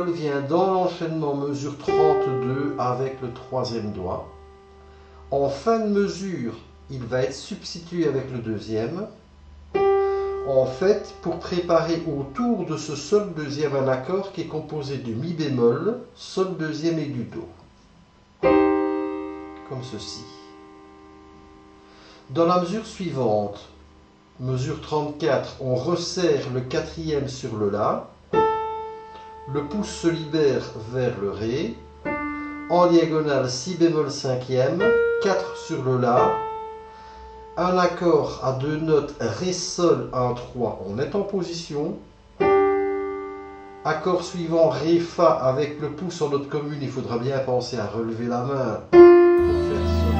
bémol vient dans l'enchaînement mesure 32 avec le troisième doigt. En fin de mesure, il va être substitué avec le deuxième. En fait, pour préparer autour de ce sol deuxième un accord qui est composé du mi bémol, sol deuxième et du do. Comme ceci. Dans la mesure suivante, mesure 34, on resserre le quatrième sur le la. Le pouce se libère vers le ré. En diagonale, si bémol cinquième, 4 sur le la. Un accord à deux notes ré sol 1 3, on est en position. Accord suivant ré fa avec le pouce en note commune, il faudra bien penser à relever la main pour faire sol.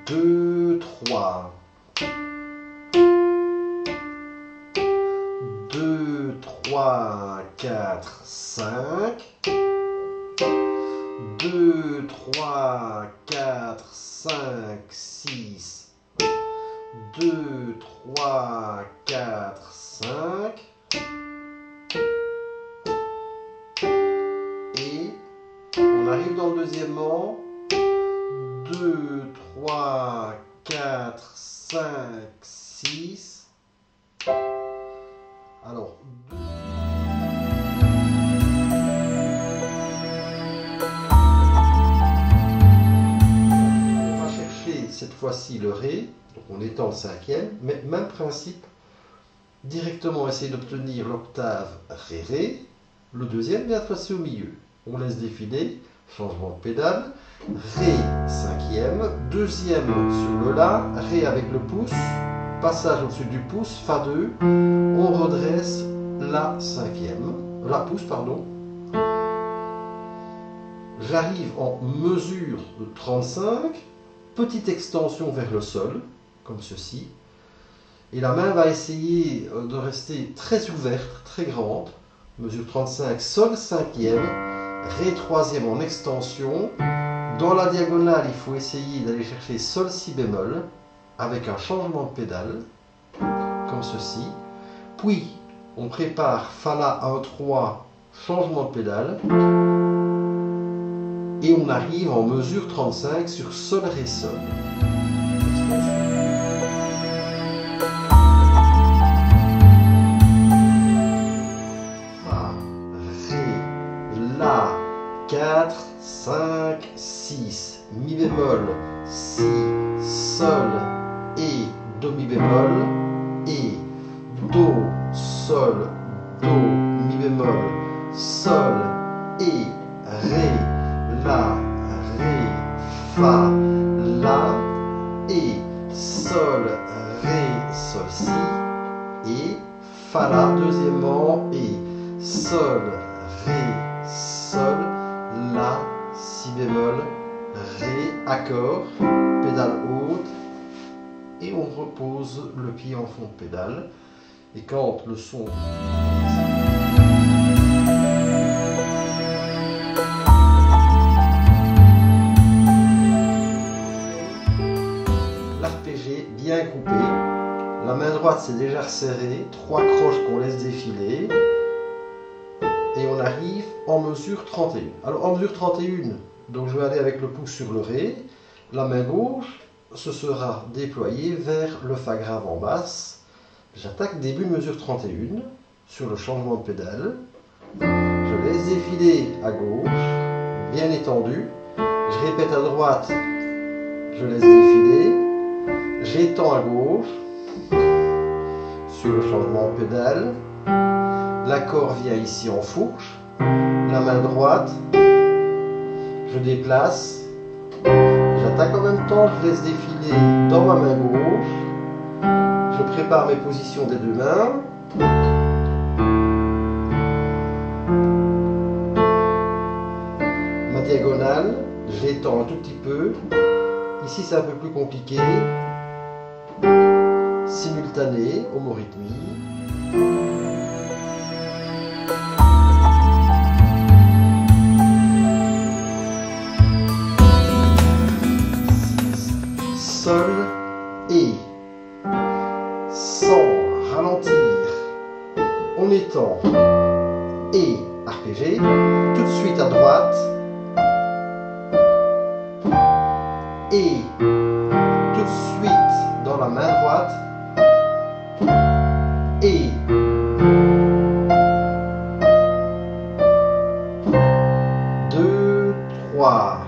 Deux, trois. 2, 3, 4, 5. 2, 3, 4, 5, 6. 2, 3, 4, 5. Et on arrive dans le deuxièmement. 2, 3, 4, 5, 6. Alors, on va chercher cette fois-ci le ré, donc on étend le cinquième, mais même principe, directement essayer d'obtenir l'octave ré-ré, le deuxième vient passer au milieu. On laisse défiler, changement de pédale, ré cinquième, deuxième sur le la, ré avec le pouce, passage au-dessus du pouce, fa 2, on redresse la cinquième, la pouce pardon. J'arrive en mesure de 35, petite extension vers le sol, comme ceci. Et la main va essayer de rester très ouverte, très grande. Mesure 35, sol cinquième, ré troisième en extension. Dans la diagonale, il faut essayer d'aller chercher sol si bémol, avec un changement de pédale, comme ceci. Puis, on prépare fa la 1 3, changement de pédale. Et on arrive en mesure 35 sur sol ré sol. Fa, ré, la, 4, 5, 6, mi bémol, si, sol, et, do mi bémol, et, do, sol, do, mi bémol, sol, et, ré, la, ré, fa, la, et, sol, ré, sol, si, et, fa, la, deuxièmement, et, sol, ré, sol, la, si bémol, ré, accord, pédale haute, et on repose le pied en fond de pédale. Et quand le son... L'arpégé bien coupé, la main droite s'est déjà resserrée, 3 croches qu'on laisse défiler, et on arrive en mesure 31. Alors en mesure 31, donc je vais aller avec le pouce sur le ré, la main gauche se sera déployée vers le fa grave en basse. J'attaque début de mesure 31 sur le changement de pédale. Je laisse défiler à gauche, bien étendu. Je répète à droite, je laisse défiler. J'étends à gauche sur le changement de pédale. L'accord vient ici en fourche. La main droite, je déplace. J'attaque en même temps, je laisse défiler dans ma main gauche. Je prépare mes positions des deux mains. Ma diagonale, j'étends un tout petit peu. Ici c'est un peu plus compliqué. Simultané, homorythmie. temps et arpégé, tout de suite à droite et tout de suite dans la main droite et deux, trois.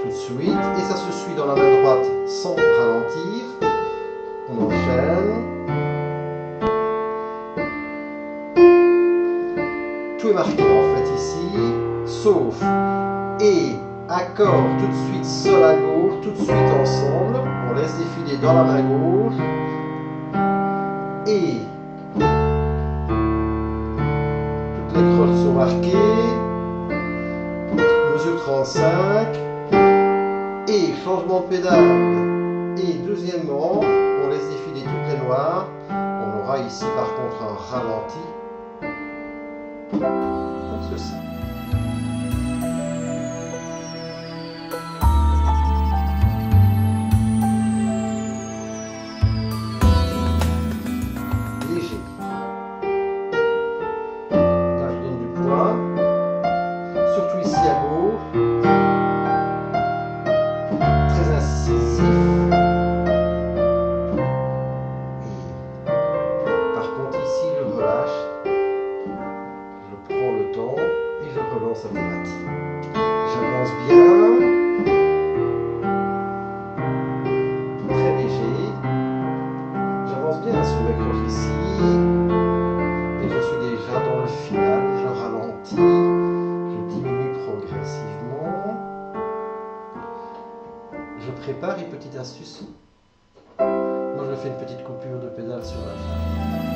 Tout de suite, et ça se suit dans la main droite sans ralentir. On enchaîne. Tout est marqué en fait ici, sauf et accord tout de suite sol à gauche, tout de suite ensemble. On laisse défiler dans la main gauche et toutes les croches sont marquées. Mesure 35 et changement de pédale. Et deuxièmement, on laisse défiler toutes les noires. On aura ici par contre un ralenti. Comme ceci. Léger. Là je donne du poids. Surtout ici à gauche. Très incisif. Et par contre ici je relâche. Je prends le temps et je relance à droite. J'avance bien, très léger. J'avance bien sur mes croches ici. Et je suis déjà dans le final. Je ralentis, je diminue progressivement. Je prépare une petite astuce. Moi je fais une petite coupure de pédale sur la fin.